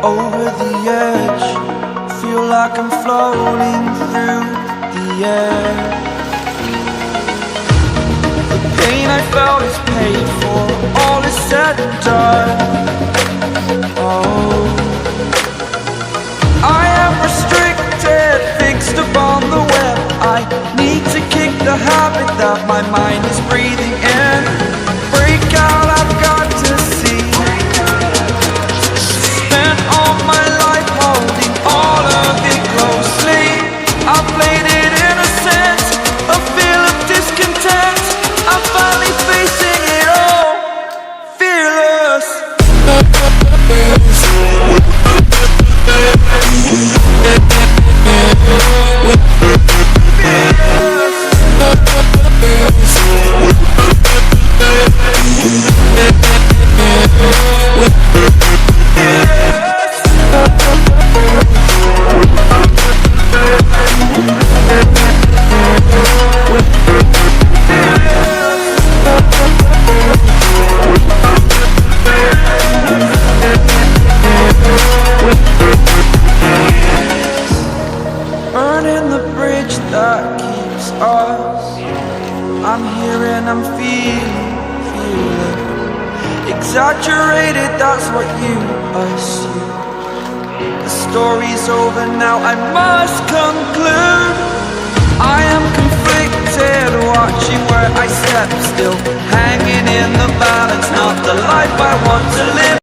Over the edge, feel like I'm floating through the air. The pain I felt is paid for, all is said and done. Oh, I am restricted, fixed upon the web. I need to kick the habit that my mind is breathing in. Break out, I've got to see. Spent all my life holding all of it closely. I played it innocent, a feel of discontent. I'm finally facing it all, fearless. Burning the bridge that keeps us. I'm here and I'm feeling exaggerated, that's what you assume. The story's over now, I must conclude. I am conflicted, watching where I step still, hanging in the balance, not the life I want to live.